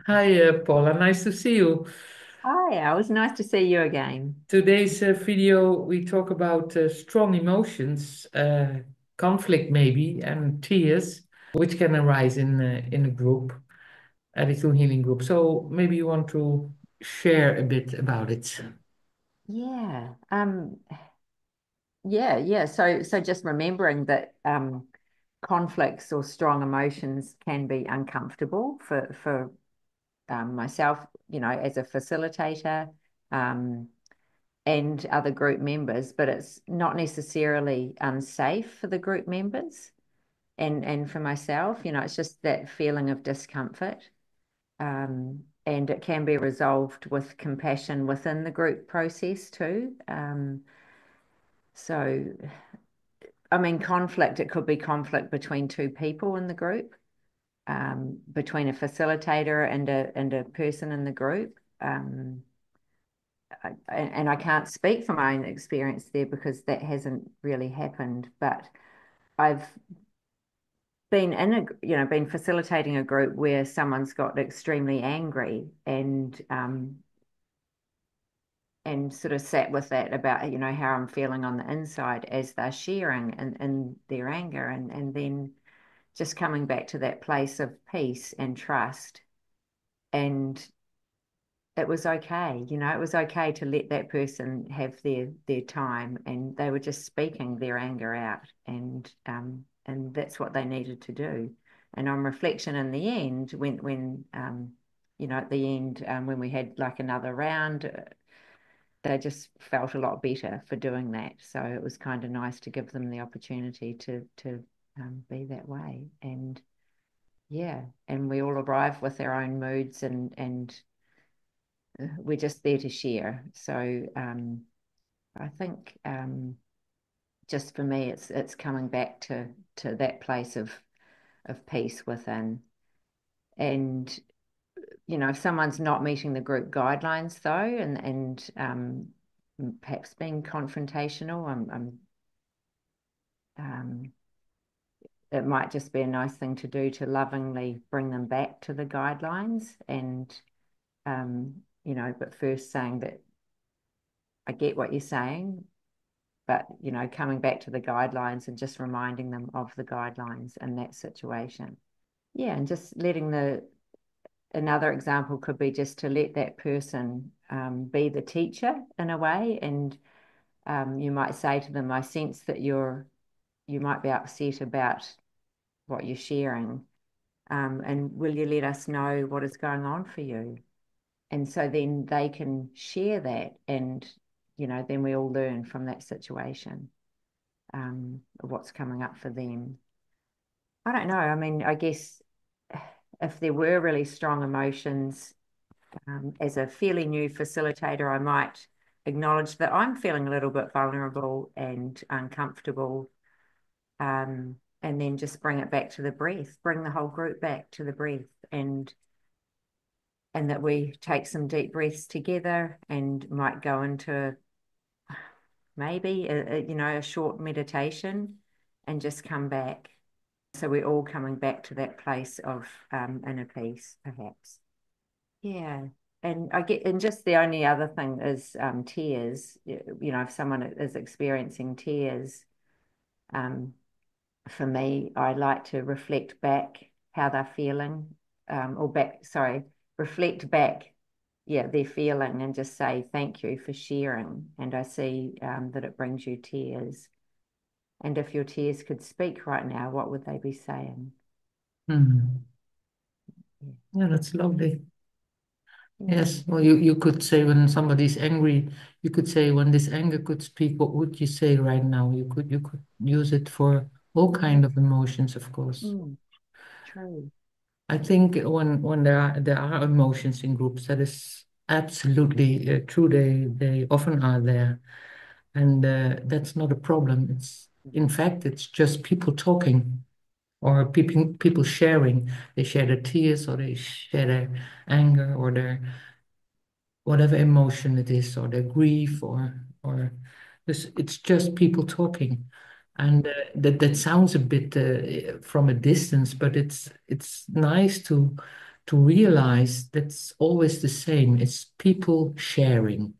Hi, Paula. Nice to see you. Hi, it was nice to see you again. Today's video, we talk about strong emotions, conflict maybe, and tears, which can arise in a group, attitude healing group. So maybe you want to share a bit about it. Yeah. Yeah. So just remembering that conflicts or strong emotions can be uncomfortable for myself, as a facilitator, um, and other group members, but it's not necessarily unsafe for the group members and for myself. It's just that feeling of discomfort. And it can be resolved with compassion within the group process too. So, I mean, conflict, it could be conflict between two people in the group, between a facilitator and a person in the group. And I can't speak from my own experience there because that hasn't really happened, but I've been facilitating a group where someone's got extremely angry and sort of sat with that about how I'm feeling on the inside as they're sharing in their anger, and then just coming back to that place of peace and trust. And it was okay, it was okay to let that person have their time, and they were just speaking their anger out, and that's what they needed to do. And on reflection in the end, when at the end, when we had like another round, they just felt a lot better for doing that. So it was kind of nice to give them the opportunity to be that way. And yeah, and we all arrive with our own moods, and we're just there to share. So I think just for me, it's coming back to that place of peace within. And if someone's not meeting the group guidelines though, and perhaps being confrontational, um, it might just be a nice thing to do to lovingly bring them back to the guidelines, and but first saying that I get what you're saying, but coming back to the guidelines and just reminding them of the guidelines in that situation. Yeah, and just letting the another example could be just to let that person be the teacher in a way, and you might say to them, I sense that you might be upset about what you're sharing. And will you let us know what is going on for you? And so then they can share that, and then we all learn from that situation, what's coming up for them. I don't know. I mean, I guess if there were really strong emotions, as a fairly new facilitator, I might acknowledge that I'm feeling a little bit vulnerable and uncomfortable, and then just bring it back to the breath, bring the whole group back to the breath, and that we take some deep breaths together and might go into maybe a short meditation and just come back. So we're all coming back to that place of inner peace, perhaps. Yeah. And just the only other thing is tears. If someone is experiencing tears, um, for me, I like to reflect back how they're feeling, or back, sorry, reflect back, yeah, their feeling, and just say thank you for sharing. And I see that it brings you tears. And if your tears could speak right now, what would they be saying? Hmm. Yeah, that's lovely. Yeah. Yes, well, you could say when somebody's angry, you could say when this anger could speak, what would you say right now? You could use it for all Yeah. kind of emotions, of course. Mm, true. I think when there are emotions in groups, that is absolutely true. They often are there, and that's not a problem. It's in fact it's just people talking or people sharing. They share their tears or they share their anger or their whatever emotion it is or their grief or this. It's just people talking, and that sounds a bit from a distance, but it's nice to realize that's always the same. It's people sharing,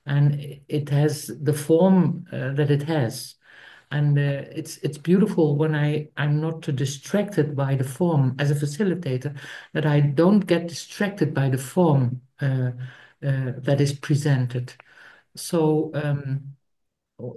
and it has the form that it has. And it's beautiful when I'm not too distracted by the form as a facilitator, that I don't get distracted by the form that is presented. So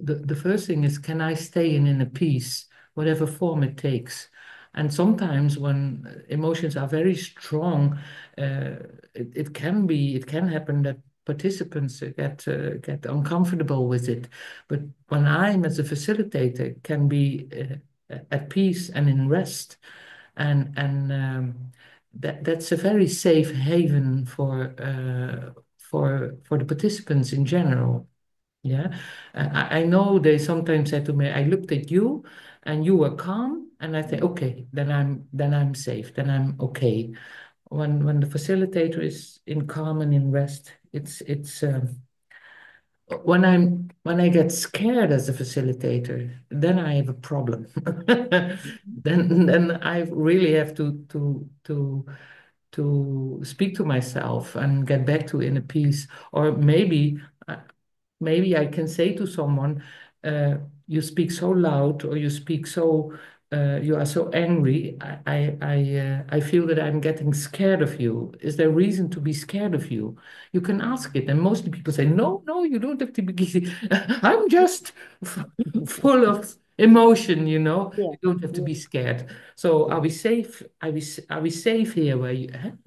the first thing is, can I stay in inner peace, whatever form it takes? And sometimes when emotions are very strong, it can happen that participants get uncomfortable with it. But when I'm as a facilitator can be at peace and in rest, and that's a very safe haven for the participants in general. Yeah, I know they sometimes say to me, "I looked at you, and you were calm," and I think, "Okay, then I'm safe, then I'm okay." When the facilitator is in calm and in rest, it's when I get scared as a facilitator, then I have a problem. Then I really have to speak to myself and get back to inner peace, or maybe I can say to someone, uh, "You speak so loud, or you speak so, you are so angry. I feel that I'm getting scared of you. Is there reason to be scared of you?" You can ask it, and mostly people say, "No, no, you don't have to be. I'm just full of emotion, you know. Yeah, You don't have to yeah, be scared." So yeah. are we safe? Are we safe here where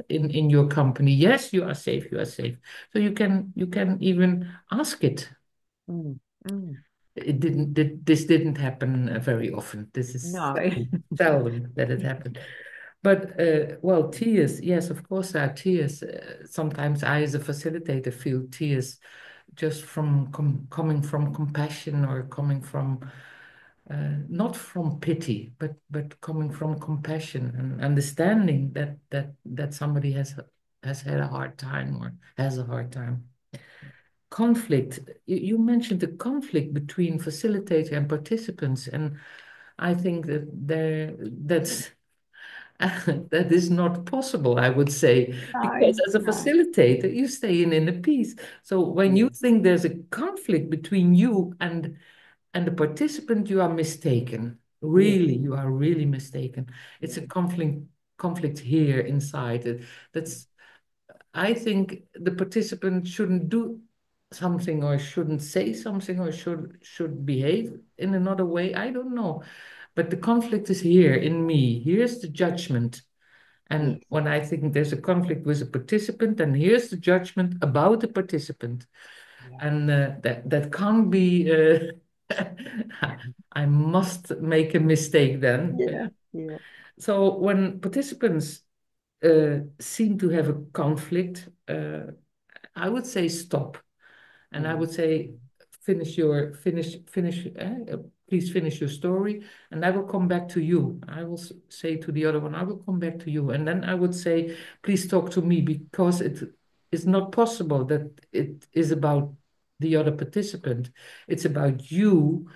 in your company? Yes, you are safe. You are safe. So you can even ask it. Mm, mm. This didn't happen very often. This is No. seldom that it happened. But well, tears, yes, of course there are tears. Sometimes I, as a facilitator, feel tears just from coming from compassion, or coming from not from pity, but coming from compassion and understanding that somebody has had a hard time or has a hard time. Conflict. You mentioned the conflict between facilitator and participants, and I think that's that is not possible, I would say, because No, as a no. facilitator, you stay in inner peace. So when you Yeah, think there's a conflict between you and the participant, you are mistaken. yeah, Really, you are really mistaken. It's a yeah, conflict here inside. That's I think the participant shouldn't do something, or shouldn't say something, or should behave in another way. I don't know. But the conflict is here in me. Here's the judgment. And yes, when I think there's a conflict with a participant, then here's the judgment about the participant. yeah, And that can't be I must make a mistake then. yeah, yeah. So when participants seem to have a conflict, I would say stop, and I Mm, would say please finish your story, and I will come back to you. I will say to the other one, I will come back to you, and then I would say, please talk to me, because it is not possible that it is about the other participant. It's about you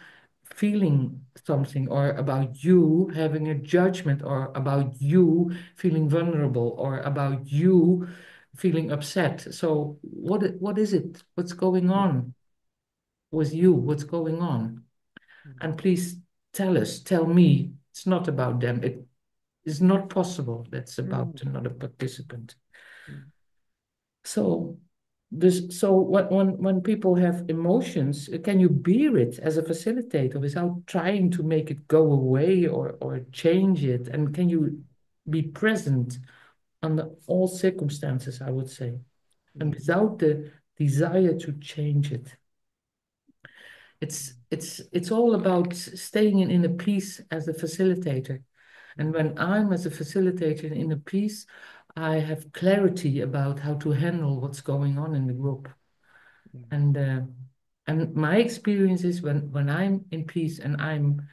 feeling something, or about you having a judgment, or about you feeling vulnerable, or about you feeling upset. So what is it? What's going mm, on with you? What's going on? mm, And please tell me it's not about them. It is not possible that's mm, about another participant. mm, So so when people have emotions, can you bear it as a facilitator without trying to make it go away, or change it? And can you be present under all circumstances, I would say, and yeah, without the desire to change it? It's all about staying in inner peace as a facilitator. And mm, when I'm as a facilitator in inner peace, I have clarity about how to handle what's going on in the group. yeah, And my experience is, when I'm in peace and I'm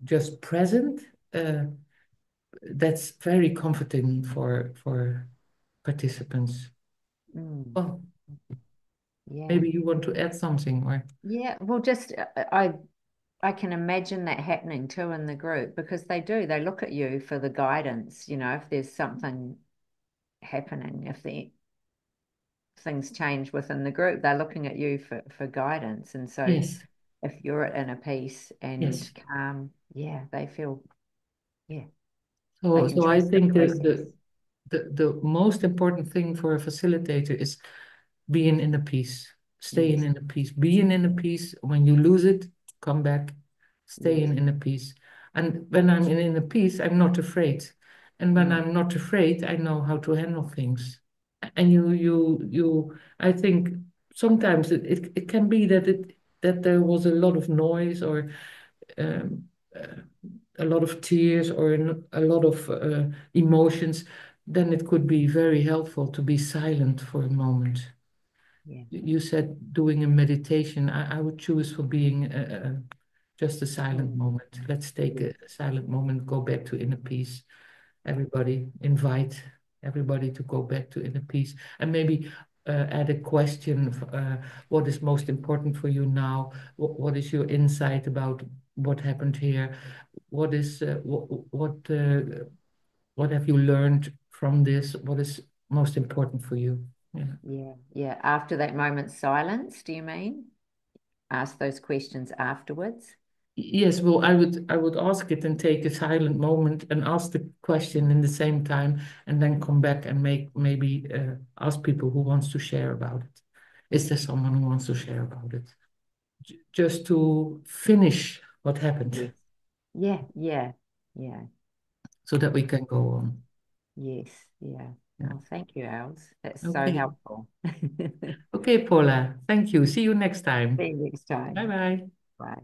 just present, uh, that's very comforting for participants. mm, Well, yeah. maybe you want to add something, or Yeah, well, just I can imagine that happening too in the group because they do. They look at you for the guidance, if there's something, happening, if the things change within the group, they're looking at you for guidance. And so Yes, if you're at inner peace and yes. calm, yeah, they feel, yeah, they So, can so I trust the think process. the most important thing for a facilitator is being in a peace, staying Yes, in a peace, being in a peace. When you lose it, come back, yes, staying in a peace. And when I'm in a peace, I'm not afraid. And when mm, I'm not afraid, I know how to handle things. And I think sometimes it can be that there was a lot of noise or um, uh, a lot of tears or a lot of emotions, then it could be very helpful to be silent for a moment. yeah, You said doing a meditation. I would choose for being just a silent mm, moment. Let's take yes, a silent moment, go back to inner peace. Everybody, invite everybody to go back to inner peace and maybe add a question. What is most important for you now? What is your insight about what happened here? What is what have you learned from this? What is most important for you? Yeah. yeah, yeah. After that moment's silence, do you mean? Ask those questions afterwards? Yes, well, I would ask it and take a silent moment and ask the question in the same time, and then come back and make maybe ask people who wants to share about it. Is there someone who wants to share about it? Just to finish what happened, Yes. Yeah, yeah, yeah, so that we can go on. yes, yeah. Yeah. Oh, thank you, Els. That's so Okay. helpful. See Okay, Paula. Thank you. See you next time. you next Bye time. bye. Bye.